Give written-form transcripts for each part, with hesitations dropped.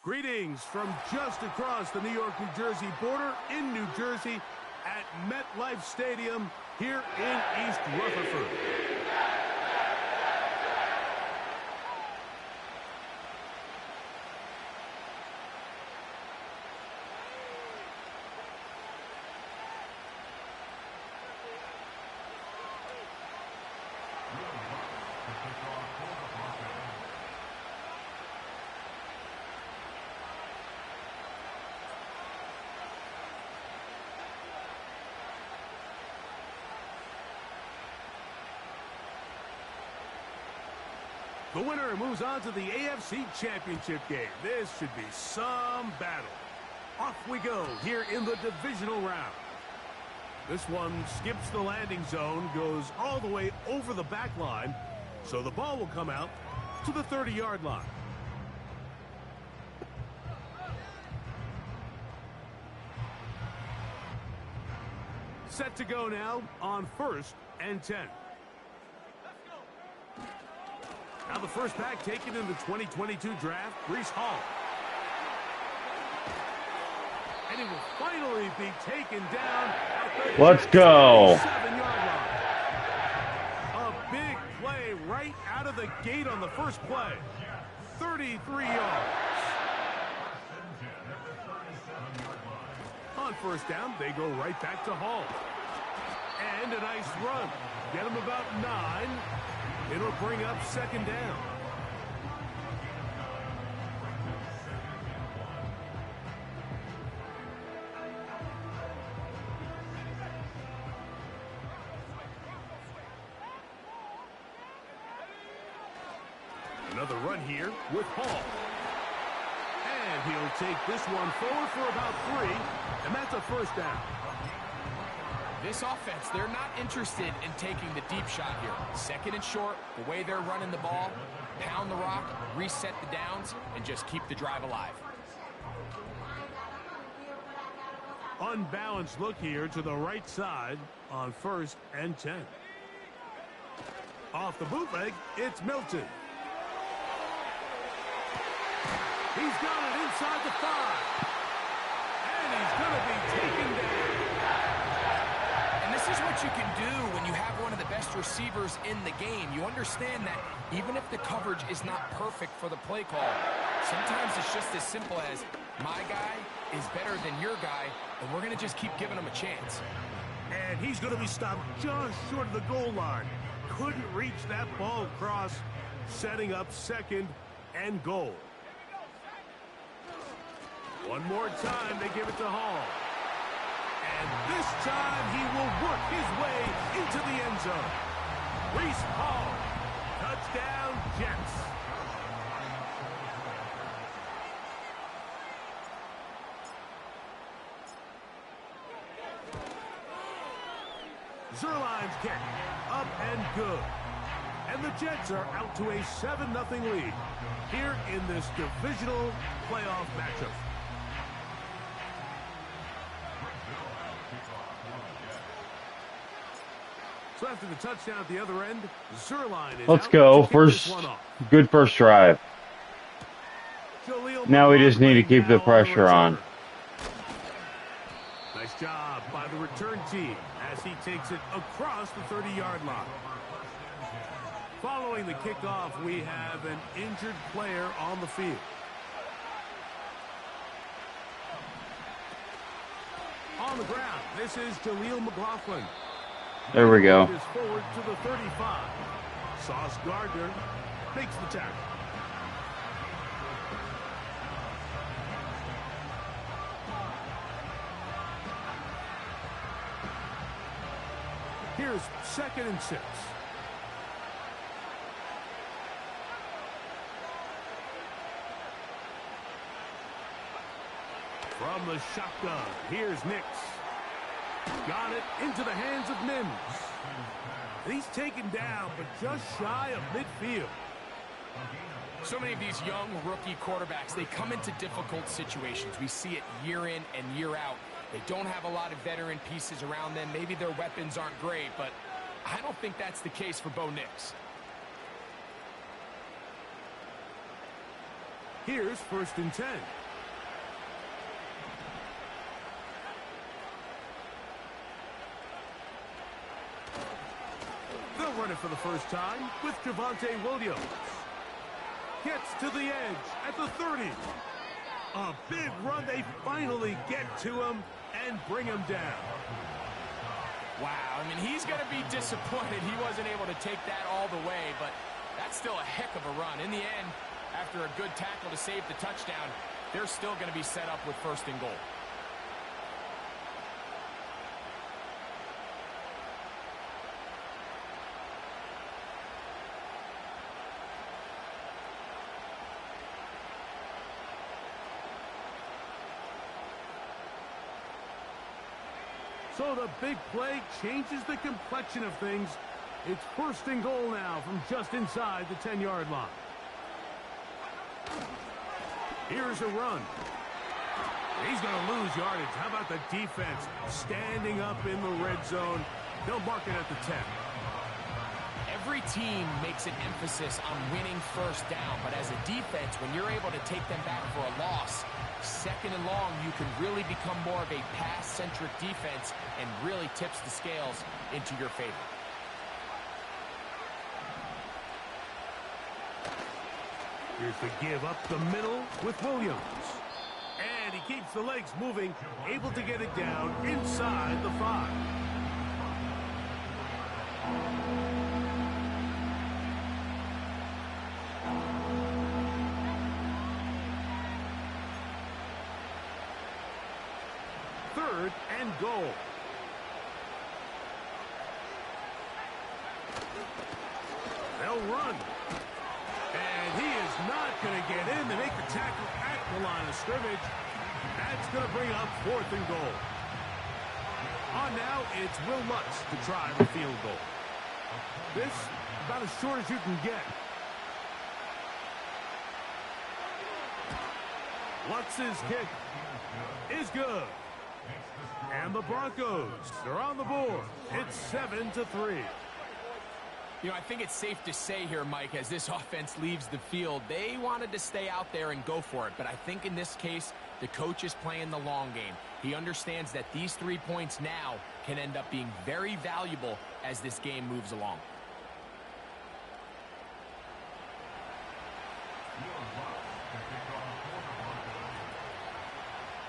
Greetings from just across the New York-New Jersey border in New Jersey at MetLife Stadium here in East Rutherford. The winner moves on to the AFC Championship game. This should be some battle. Off we go here in the divisional round. This one skips the landing zone, goes all the way over the back line, so the ball will come out to the 30-yard line. Set to go now on 1st and 10. Now the first back taken in the 2022 draft, Breece Hall. And he will finally be taken down at the Let's go. 7-yard line. A big play right out of the gate on the first play. 33 yards. On first down, they go right back to Hall. And a nice run. Get him about 9. It'll bring up 2nd down. Another run here with Hall. And he'll take this one forward for about 3, and that's a 1st down. This offense, they're not interested in taking the deep shot here. 2nd and short, the way they're running the ball, pound the rock, reset the downs, and just keep the drive alive. Unbalanced look here to the right side on 1st and 10. Off the bootleg, it's Milton. He's got it inside the 5. And he's going to be taken down. This is what you can do when you have one of the best receivers in the game. You understand that even if the coverage is not perfect for the play call, sometimes it's just as simple as my guy is better than your guy, and we're going to just keep giving him a chance. And he's going to be stopped just short of the goal line. Couldn't reach that ball across, setting up 2nd and goal. One more time, they give it to Hall. And this time, he will work his way into the end zone. Breece Hall, touchdown Jets. Zerline's kick, up and good. And the Jets are out to a 7-0 lead here in this divisional playoff matchup. So after the touchdown at the other end, Zerline is Let's go. Good first drive. Now we just need to keep the pressure on. Nice job by the return team as he takes it across the 30-yard line. Following the kickoff, we have an injured player on the field. On the ground, this is Jaleel McLaughlin. There we go. Forward to the 35. Sauce Gardner makes the tackle. Here's 2nd and 6. From the shotgun, here's Nix. Got it into the hands of Mims. And he's taken down, but just shy of midfield. So many of these young rookie quarterbacks, they come into difficult situations. We see it year in and year out. They don't have a lot of veteran pieces around them. Maybe their weapons aren't great, but I don't think that's the case for Bo Nix. Here's 1st and 10. They'll run it for the first time with Javonte Williams. Gets to the edge at the 30. A big run. They finally get to him and bring him down. Wow, I mean, he's going to be disappointed he wasn't able to take that all the way, but that's still a heck of a run. In the end, after a good tackle to save the touchdown, they're still going to be set up with 1st and goal. So the big play changes the complexion of things. It's 1st and goal now from just inside the 10-yard line. Here's a run. He's going to lose yardage. How about the defense standing up in the red zone? They'll mark it at the 10. Every team makes an emphasis on winning 1st down, but as a defense, when you're able to take them back for a loss, 2nd and long, you can really become more of a pass-centric defense and really tips the scales into your favor. Here's the give up the middle with Williams. And he keeps the legs moving, able to get it down inside the 5. Third and goal. They'll run. And he is not going to get in. They make the tackle at the line of scrimmage. That's going to bring up 4th and goal. On now, it's Will Lutz to try the field goal. This, about as short as you can get. Lutz's kick is good. And the Broncos are on the board. It's 7-3. You know, I think it's safe to say here, Mike, as this offense leaves the field, they wanted to stay out there and go for it. But I think in this case, the coach is playing the long game. He understands that these 3 points now can end up being very valuable as this game moves along.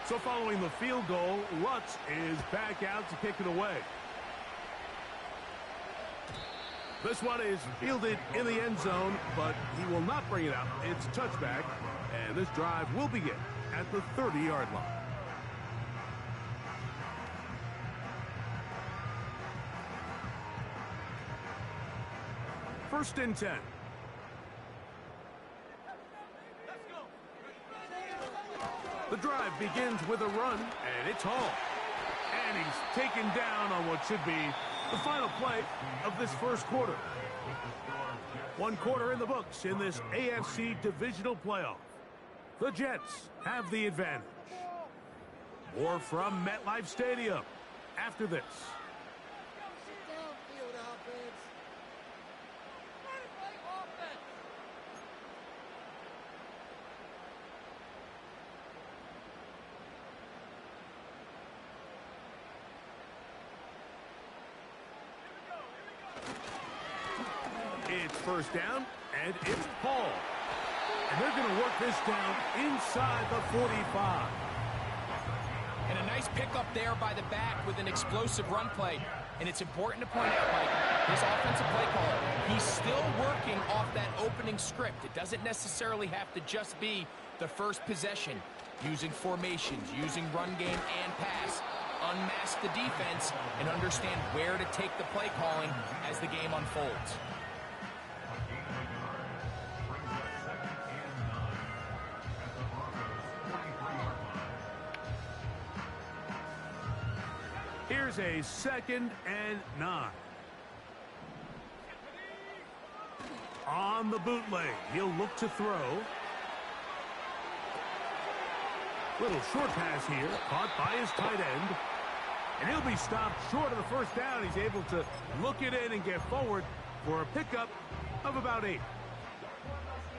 So following the field goal, Lutz is back out to kick it away. This one is fielded in the end zone, but he will not bring it out. It's touchback, and this drive will begin at the 30-yard line. First and 10. The drive begins with a run, and it's Hall. And he's taken down on what should be the final play of this first quarter. 1 quarter in the books in this AFC divisional playoff. The Jets have the advantage. More from MetLife Stadium after this. It's first down, and it's Paul. And they're going to work this down inside the 45. And a nice pickup there by the back with an explosive run play. And it's important to point out, Mike, this offensive play caller, he's still working off that opening script. It doesn't necessarily have to just be the first possession. Using formations, using run game and pass. Unmask the defense and understand where to take the play calling as the game unfolds. Here's a 2nd and 9. On the bootleg, he'll look to throw. Little short pass here, caught by his tight end. And he'll be stopped short of the first down. He's able to look it in and get forward for a pickup of about 8.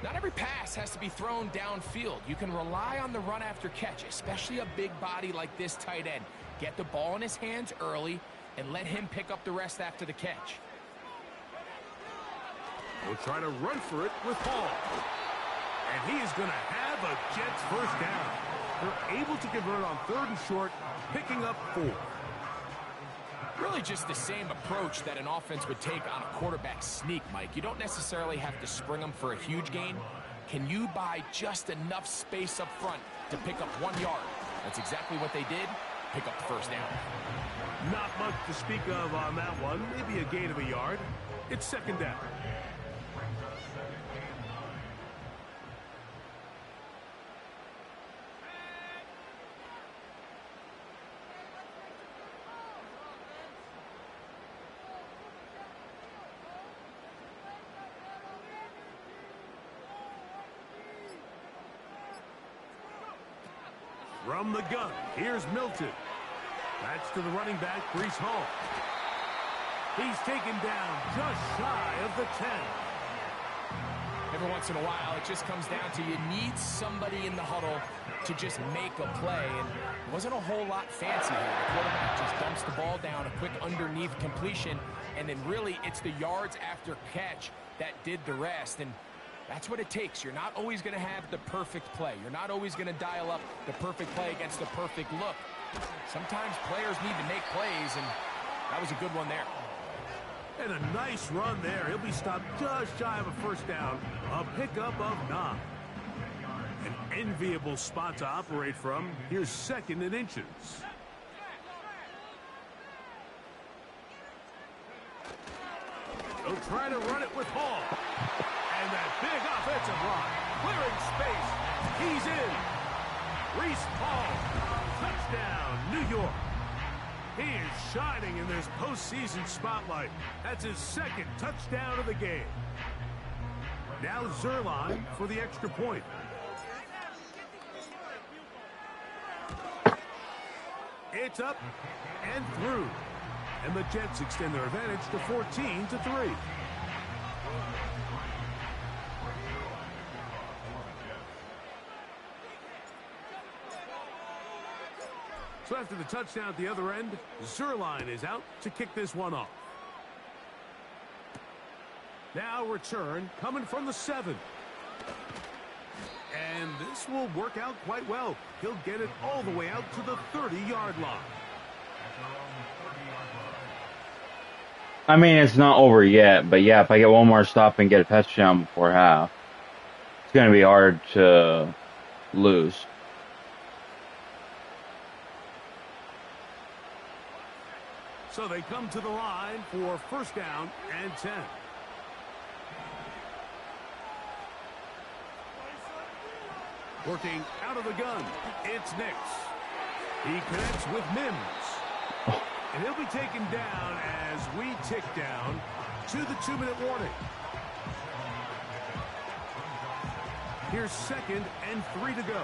Not every pass has to be thrown downfield. You can rely on the run after catch, especially a big body like this tight end. Get the ball in his hands early and let him pick up the rest after the catch. We'll try to run for it with Hall. And he is going to have a Jets first down. They're able to convert on 3rd and short, picking up 4. Really just the same approach that an offense would take on a quarterback sneak, Mike. You don't necessarily have to spring them for a huge gain. Can you buy just enough space up front to pick up 1 yard? That's exactly what they did. Pick up the first down. Not much to speak of on that one. Maybe a gain of a yard. It's 2nd down. From the gun, here's Milton. That's to the running back, Breece Hall. He's taken down just shy of the 10. Every once in a while, it just comes down to you need somebody in the huddle to just make a play. And it wasn't a whole lot fancy here. The quarterback just dumps the ball down, a quick underneath completion, and then really it's the yards after catch that did the rest. And that's what it takes. You're not always going to have the perfect play. You're not always going to dial up the perfect play against the perfect look. Sometimes players need to make plays, and that was a good one there. And a nice run there. He'll be stopped just shy of a first down. A pickup of 9. An enviable spot to operate from. Here's 2nd and inches. They'll try to run it with Hall. And that big offensive line, clearing space. He's in. Breece Hall, touchdown, New York. He is shining in this postseason spotlight. That's his 2nd touchdown of the game. Now Zerline for the extra point. It's up and through. And the Jets extend their advantage to 14-3. So after the touchdown at the other end, Zerline is out to kick this one off. Now return coming from the 7. And this will work out quite well. He'll get it all the way out to the 30-yard line. I mean, it's not over yet, but yeah, if I get one more stop and get a touchdown before half, it's going to be hard to lose. So they come to the line for first down and 10. Working out of the gun, it's Nix. He connects with Mims. And he'll be taken down as we tick down to the 2-minute warning. Here's 2nd and 3 to go.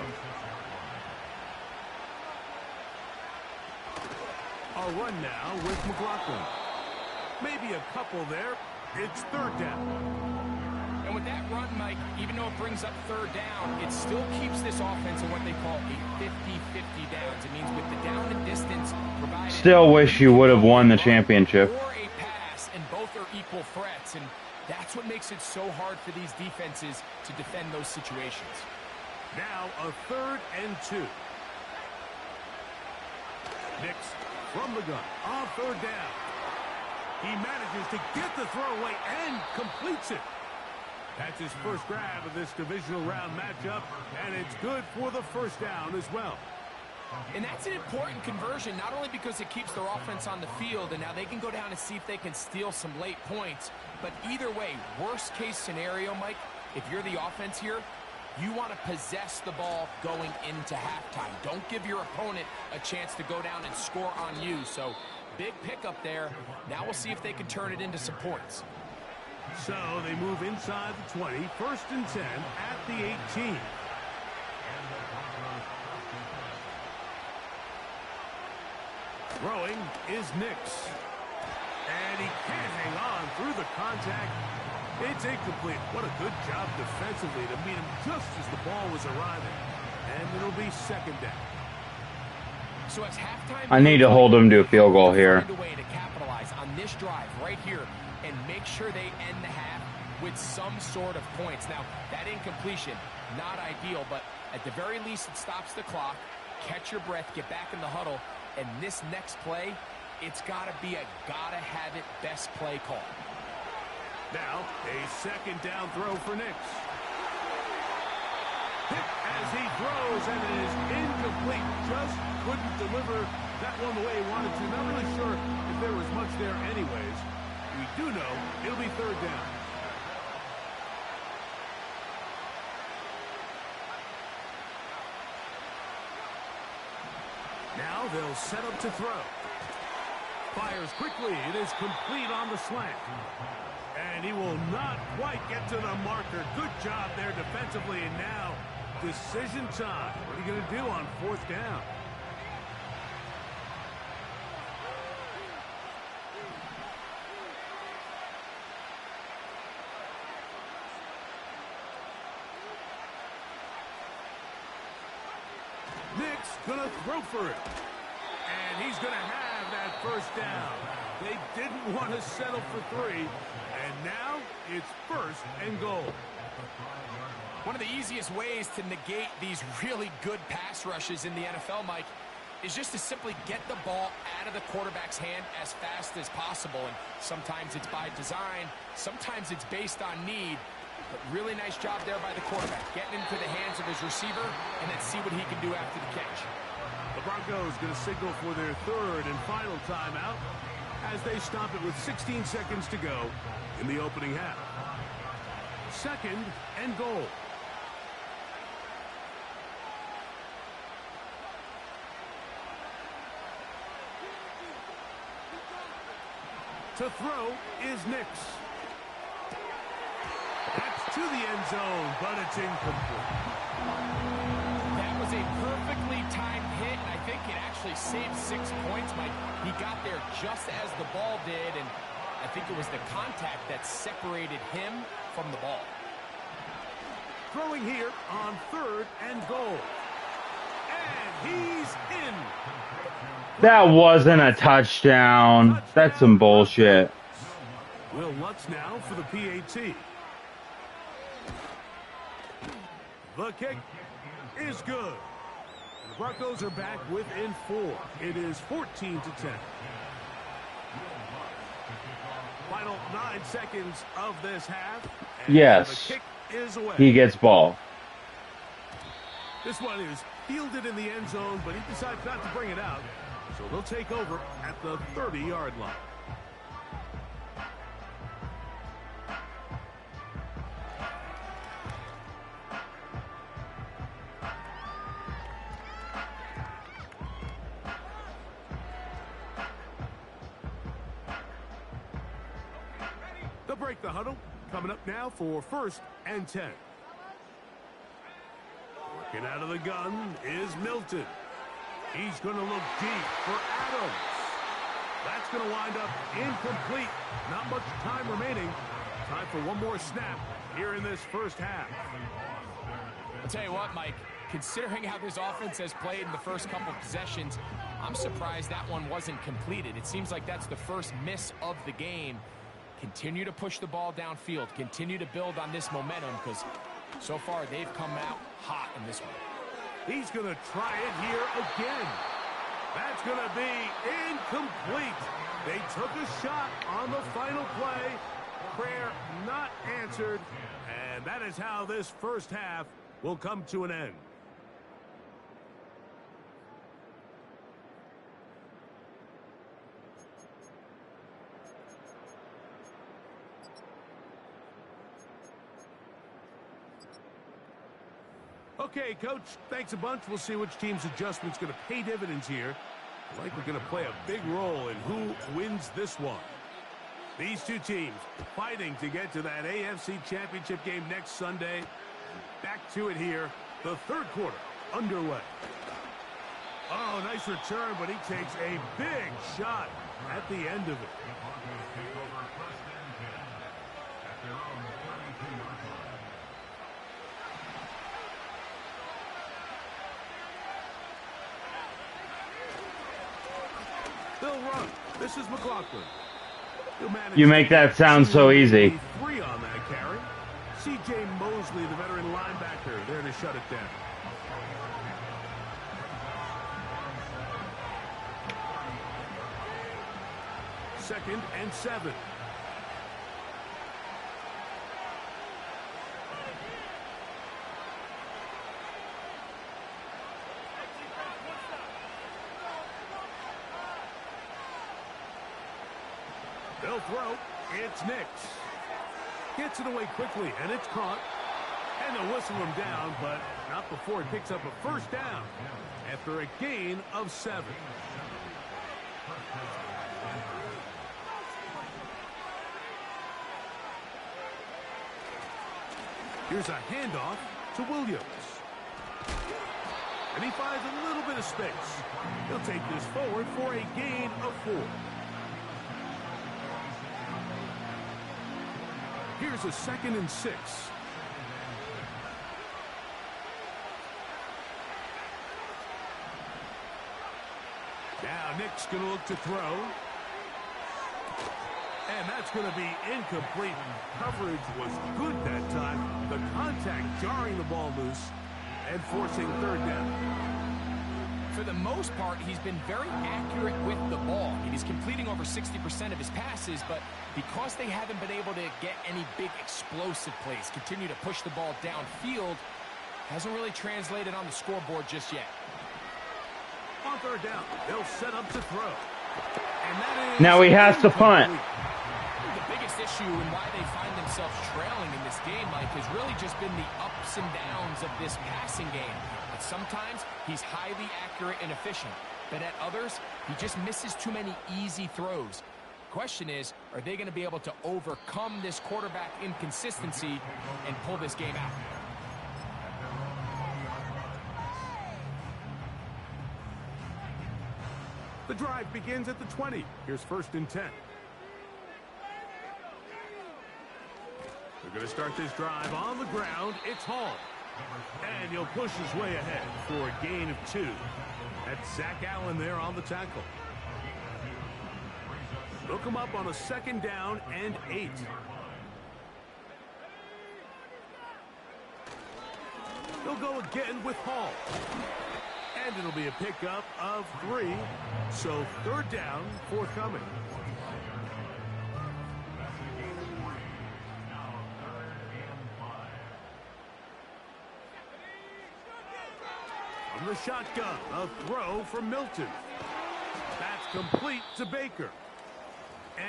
A run now with McLaughlin. Maybe a couple there. It's 3rd down. And with that run, Mike, even though it brings up 3rd down, it still keeps this offense in what they call a 50-50 downs. It means with the down and distance provided. Still wish you would have won the championship. Or a pass, and both are equal threats. And that's what makes it so hard for these defenses to defend those situations. Now a 3rd and 2. Nix from the gun on 3rd down. He manages to get the throwaway and completes it. That's his first grab of this divisional round matchup, and it's good for the first down as well. And that's an important conversion, not only because it keeps their offense on the field, and now they can go down and see if they can steal some late points, but either way, worst case scenario, Mike, if you're the offense here, you want to possess the ball going into halftime. Don't give your opponent a chance to go down and score on you. So big pickup there. Now we'll see if they can turn it into some points. So they move inside the 20, 1st and 10 at the 18. Throwing is Nix. And he can't hang on through the contact. It's incomplete. What a good job defensively to meet him just as the ball was arriving. And it'll be second down. So it's halftime. I need to hold them to a field goal here. Find a way to capitalize on this drive right here and make sure they end the half with some sort of points. Now, that incompletion, not ideal, but at the very least it stops the clock. Catch your breath, get back in the huddle, and this next play, it's got to be a gotta-have-it best play call. Now, a second down throw for Nix. Hit as he throws, and it is incomplete. Just couldn't deliver that one the way he wanted to. Not really sure if there was much there anyways. We do know it'll be third down. Now they'll set up to throw. Fires quickly. It is complete on the slant. And he will not quite get to the marker. Good job there defensively. And now, decision time. What are you going to do on fourth down? Nick's going to throw for it. And he's going to have that first down. They didn't want to settle for three. And now it's first and goal. One of the easiest ways to negate these really good pass rushes in the NFL, Mike, is just to simply get the ball out of the quarterback's hand as fast as possible. And sometimes it's by design, sometimes it's based on need. But really nice job there by the quarterback, getting into the hands of his receiver, and then see what he can do after the catch. The Broncos going to signal for their third and final timeout as they stop it with 16 seconds to go in the opening half. Second and goal. To throw is Nix. That's to the end zone, but it's incomplete. That was a perfectly timed hit, and I think it actually saved 6 points, Mike. He got there just as the ball did, and I think it was the contact that separated him from the ball. Throwing here on third and goal. And he's in. That wasn't a touchdown. That's some bullshit. Will Lutz now for the PAT. The kick is good. And the Broncos are back within 4. It is 14-10. Final 9 seconds of this half. And yes. The kick is away. He gets ball. This one is fielded in the end zone, but he decides not to bring it out. So they'll take over at the 30-yard line. They'll break the huddle. Coming up now for first and 10. Working out of the gun is Milton. He's going to look deep for Adams. That's going to wind up incomplete. Not much time remaining. Time for one more snap here in this first half. I'll tell you what, Mike, considering how this offense has played in the first couple possessions, I'm surprised that one wasn't completed. It seems like that's the first miss of the game. Continue to push the ball downfield. Continue to build on this momentum because so far they've come out hot in this one. He's going to try it here again. That's going to be incomplete. They took a shot on the final play. Prayer not answered. And that is how this first half will come to an end. Okay, Coach, thanks a bunch. We'll see which team's adjustment's going to pay dividends here. I think we're going to play a big role in who wins this one. These two teams fighting to get to that AFC Championship game next Sunday. Back to it here, the third quarter underway. Oh, nice return, but he takes a big shot at the end of it. They'll run. This is McLaughlin. You make that sound so easy. 3 on that carry. C.J. Mosley, the veteran linebacker, there to shut it down. Second and 7. They'll throw. It's Nix. Gets it away quickly, and it's caught. And they'll whistle him down, but not before he picks up a first down after a gain of 7. Here's a handoff to Williams. And he finds a little bit of space. He'll take this forward for a gain of 4. Here's a 2nd and 6. Now Nick's going to look to throw. And that's going to be incomplete. Coverage was good that time. The contact jarring the ball loose and forcing 3rd down. For the most part, he's been very accurate with the ball. He's completing over 60% of his passes, but because they haven't been able to get any big explosive plays, continue to push the ball downfield, hasn't really translated on the scoreboard just yet. On 3rd down, they'll set up to throw. And that is Now he has to punt. The biggest issue and why they find themselves trailing in this game, Mike, has really just been the ups and downs of this passing game. But sometimes he's highly accurate and efficient, but at others, he just misses too many easy throws. Question is, are they going to be able to overcome this quarterback inconsistency and pull this game out? The drive begins at the 20. Here's 1st and 10. They're going to start this drive on the ground. It's Hall. And he'll push his way ahead for a gain of 2. That's Zach Allen there on the tackle. Look him up on a 2nd down and 8. He'll go again with Hall. And it'll be a pickup of 3. So 3rd down forthcoming. From the shotgun, a throw from Milton. That's complete to Baker.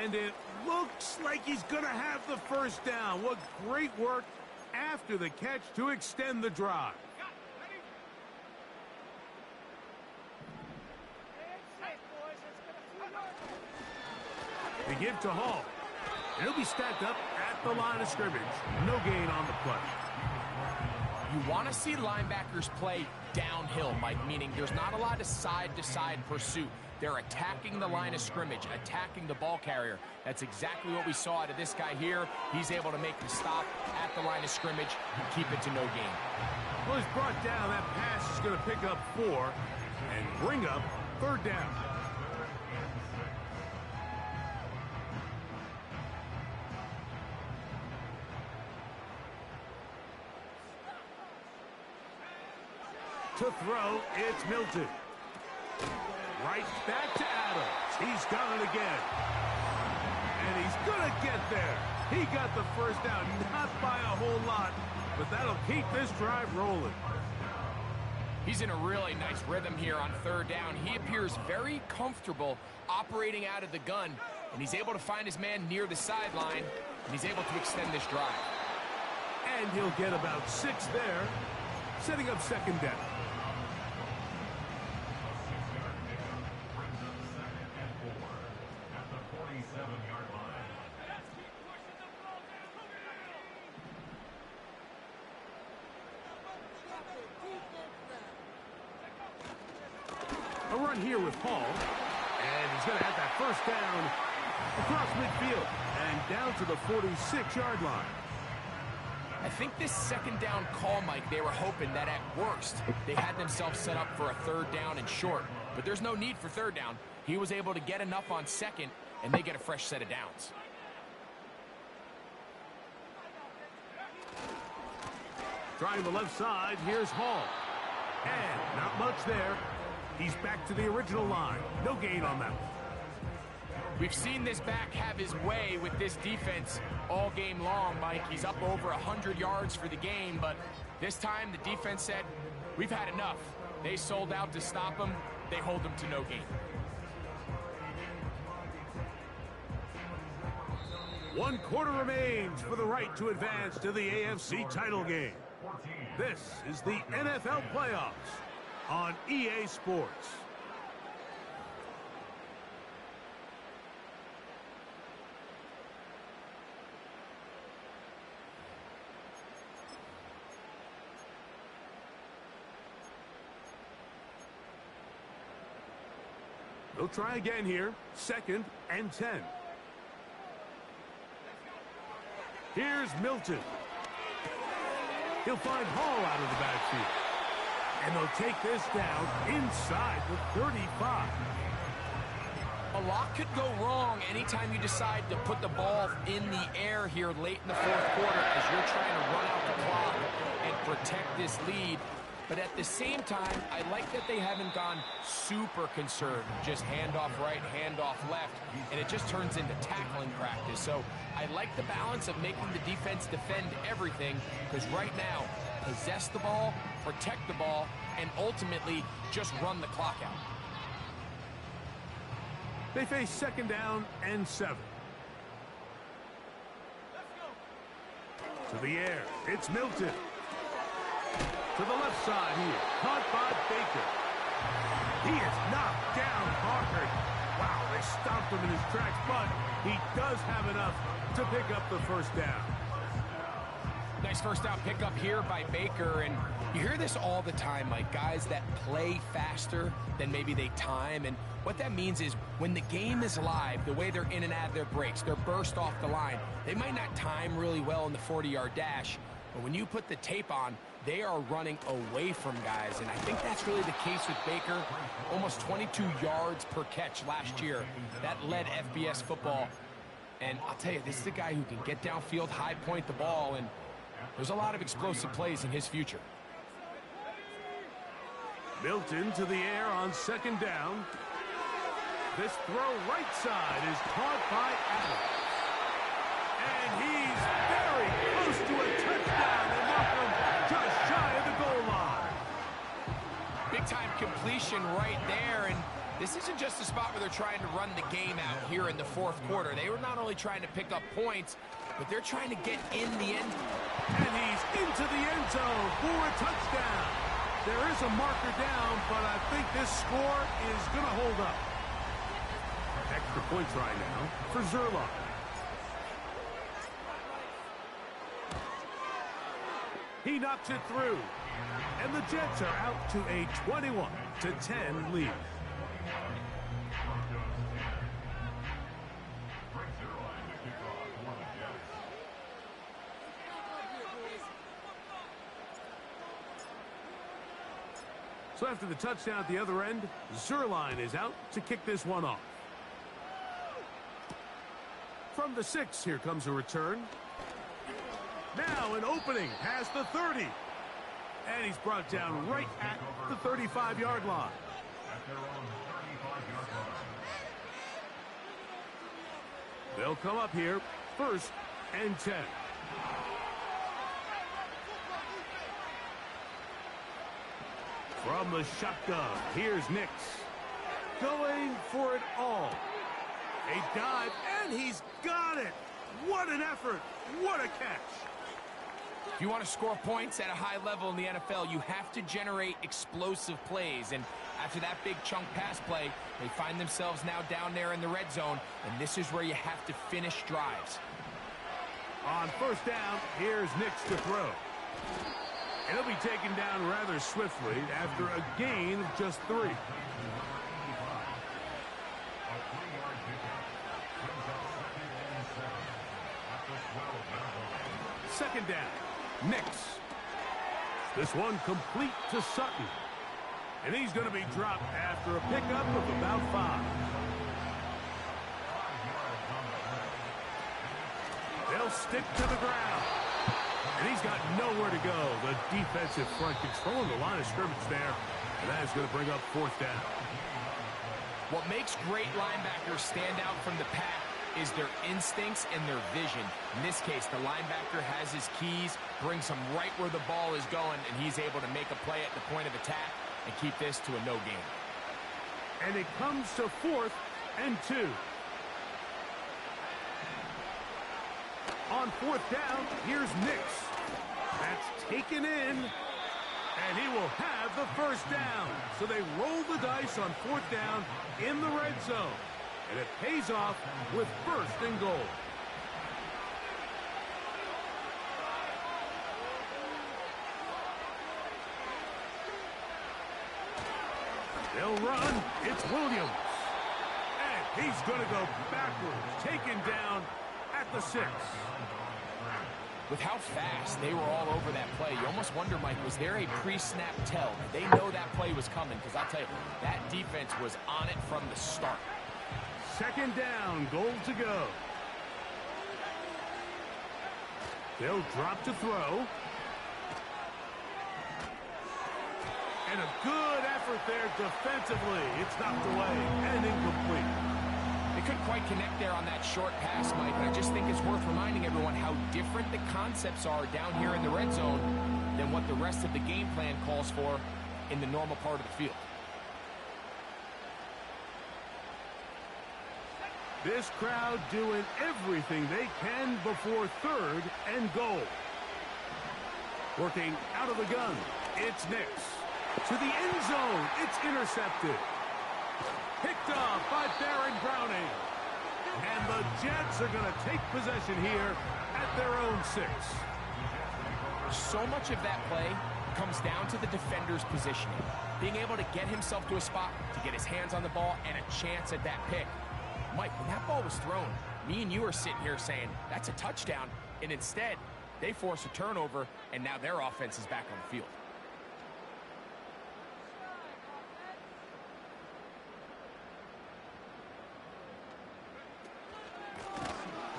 And it looks like he's going to have the 1st down. What great work after the catch to extend the drive. They give to Hall. And he'll be stacked up at the line of scrimmage. No gain on the play. You want to see linebackers play downhill, Mike, meaning there's not a lot of side-to-side pursuit. They're attacking the line of scrimmage, attacking the ball carrier. That's exactly what we saw out of this guy here. He's able to make the stop at the line of scrimmage and keep it to no gain. Well, he's brought down. That pass is going to pick up 4 and bring up 3rd down. To throw, it's Milton. Right back to Adams. He's got it again. And he's going to get there. He got the 1st down, not by a whole lot, but that'll keep this drive rolling. He's in a really nice rhythm here on 3rd down. He appears very comfortable operating out of the gun, and he's able to find his man near the sideline, and he's able to extend this drive. And he'll get about 6 there, setting up 2nd down. A run here with Hall, and he's going to have that 1st down Across midfield and down to the 46-yard line. I think this second down call, Mike, they were hoping that at worst they had themselves set up for a third down and short. But there's no need for third down. He was able to get enough on second, and they get a fresh set of downs. Trying the left side, here's Hall. And not much there. He's back to the original line. No gain on that one. We've seen this back have his way with this defense all game long, Mike. He's up over 100 yards for the game, but this time the defense said, we've had enough. They sold out to stop him. They hold him to no gain. 1 quarter remains for the right to advance to the AFC title game. This is the NFL playoffs on EA Sports. They'll try again here. 2nd and 10. Here's Milton. He'll find Hall out of the backfield. And they'll take this down inside the 35. A lot could go wrong anytime you decide to put the ball in the air here late in the fourth quarter as you're trying to run out the clock and protect this lead. But at the same time, I like that they haven't gone super conservative. Just handoff right, handoff left, and it just turns into tackling practice. So I like the balance of making the defense defend everything, because right now, possess the ball, protect the ball, and ultimately just run the clock out. They face 2nd down and 7. To the air, it's Milton. To the left side here, caught by Baker. He is knocked down hard. Wow, they stopped him in his tracks, but he does have enough to pick up the first down. Nice first down pickup here by Baker, and you hear this all the time, like guys that play faster than maybe they time, and what that means is when the game is live, the way they're in and out of their breaks, they're burst off the line, they might not time really well in the 40-yard dash, but when you put the tape on, they are running away from guys, and I think that's really the case with Baker. Almost 22 yards per catch last year. That led FBS football, and I'll tell you, this is a guy who can get downfield, high point the ball, and there's a lot of explosive plays in his future. Milton to the air on 2nd down. This throw right side is caught by Adams. And he's very close to a touchdown. And Malcolm just shy of the goal line. Big-time completion right there, and this isn't just a spot where they're trying to run the game out here in the fourth quarter. They were not only trying to pick up points, but they're trying to get in the end. And he's into the end zone for a touchdown. There is a marker down, but I think this score is going to hold up. Extra point try now for Zerline. He knocks it through. And the Jets are out to a 21-10 lead. So after the touchdown at the other end, Zerline is out to kick this one off. From the 6, here comes a return. Now an opening past the 30. And he's brought down right at the 35-yard line. They'll come up here, 1st and 10. From the shotgun, here's Nix. Going for it all. A dive, and he's got it. What an effort. What a catch. If you want to score points at a high level in the NFL, you have to generate explosive plays. And after that big chunk pass play, they find themselves now down there in the red zone. And this is where you have to finish drives. On 1st down, here's Nix to throw. And he'll be taken down rather swiftly after a gain of just 3. second down. Nix. This one complete to Sutton. And he's going to be dropped after a pickup of about 5. They'll stick to the ground. And he's got nowhere to go. The defensive front controlling the line of scrimmage there. And that is going to bring up 4th down. What makes great linebackers stand out from the pack is their instincts and their vision. In this case, the linebacker has his keys, brings him right where the ball is going, and he's able to make a play at the point of attack and keep this to a no gain. And it comes to 4th and 2. On 4th down, here's Nix. That's taken in, and he will have the first down. So they roll the dice on 4th down in the red zone. And it pays off with 1st and goal. They'll run. It's Williams. And he's going to go backwards. Taken down at the 6. With how fast they were all over that play, you almost wonder, Mike, was there a pre-snap tell? Did they know that play was coming? Because I'll tell you, that defense was on it from the start. Second down, goal to go. They'll drop to throw. And a good effort there defensively. It's knocked away and incomplete. They couldn't quite connect there on that short pass, Mike, and I just think it's worth reminding everyone how different the concepts are down here in the red zone than what the rest of the game plan calls for in the normal part of the field. This crowd doing everything they can before 3rd and goal. Working out of the gun, it's Nix. To the end zone, it's intercepted. Picked off by Baron Browning. And the Jets are going to take possession here at their own 6. So much of that play comes down to the defender's positioning. Being able to get himself to a spot, to get his hands on the ball, and a chance at that pick. Mike, when that ball was thrown, me and you are sitting here saying, that's a touchdown. And instead, they force a turnover, and now their offense is back on the field.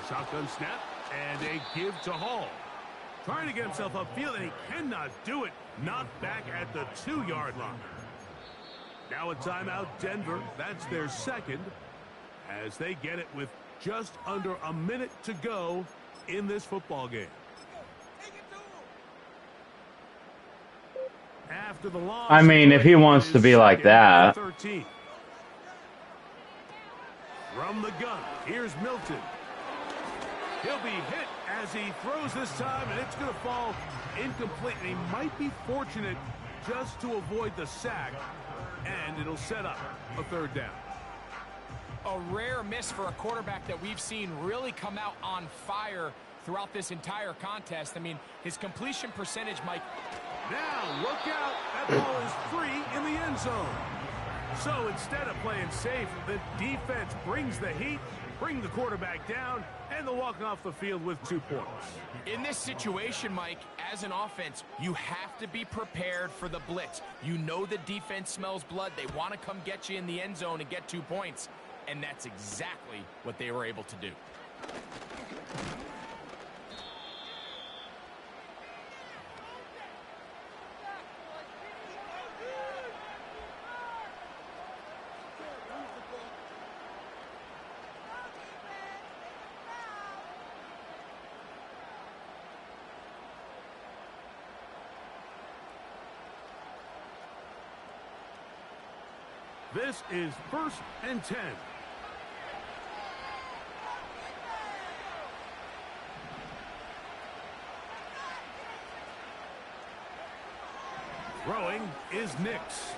Shotgun snap, and a give to Hall. Trying to get himself upfield, and he cannot do it. Knocked back at the 2-yard line. Now a timeout, Denver. That's their second, as they get it with just under a minute to go in this football game. After the loss, I mean, if he wants to be like that. 13. From the gun, here's Milton. He'll be hit as he throws this time, and it's going to fall incomplete. And he might be fortunate just to avoid the sack, and it'll set up a 3rd down. A rare miss for a quarterback that we've seen really come out on fire throughout this entire contest. I mean, his completion percentage, Mike. Now, look out. That ball is 3 in the end zone. So instead of playing safe, the defense brings the heat, bring the quarterback down, and they're walking off the field with 2 points. In this situation, Mike, as an offense, you have to be prepared for the blitz. You know the defense smells blood. They want to come get you in the end zone and get 2 points. And that's exactly what they were able to do. This is 1st and 10. Throwing is Nix.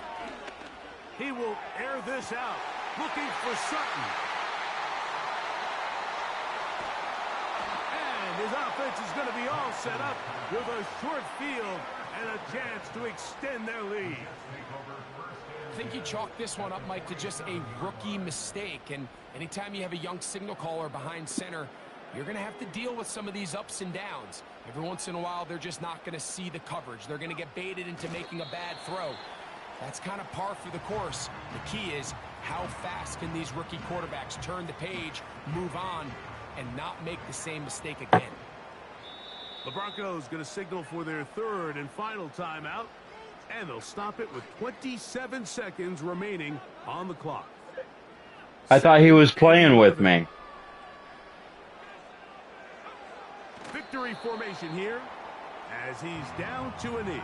He will air this out, looking for Sutton. And his offense is going to be all set up with a short field and a chance to extend their lead. I think you chalk this one up, Mike, to just a rookie mistake. And anytime you have a young signal caller behind center, You're going to have to deal with some of these ups and downs. Every once in a while, they're just not going to see the coverage. They're going to get baited into making a bad throw. That's kind of par for the course. The key is, how fast can these rookie quarterbacks turn the page, move on, and not make the same mistake again? The Broncos going to signal for their third and final timeout, and they'll stop it with 27 seconds remaining on the clock. I thought he was playing with me. Victory formation here as he's down to a knee.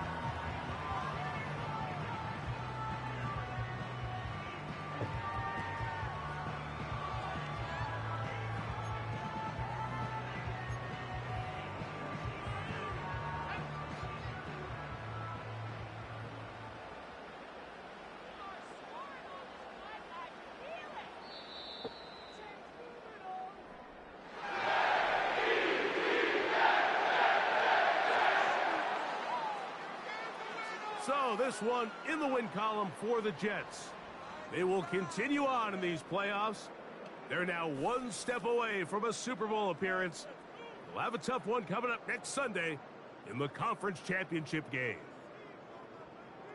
So this one in the win column for the Jets. They will continue on in these playoffs. They're now one step away from a Super Bowl appearance. We'll have a tough one coming up next Sunday in the conference championship game.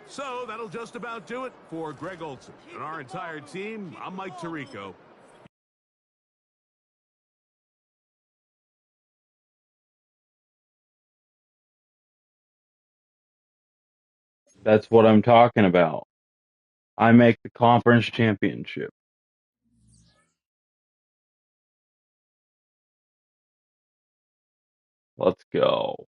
So that'll just about do it for Greg Olson and our entire team. I'm Mike Tirico. That's what I'm talking about. I make the conference championship. Let's go.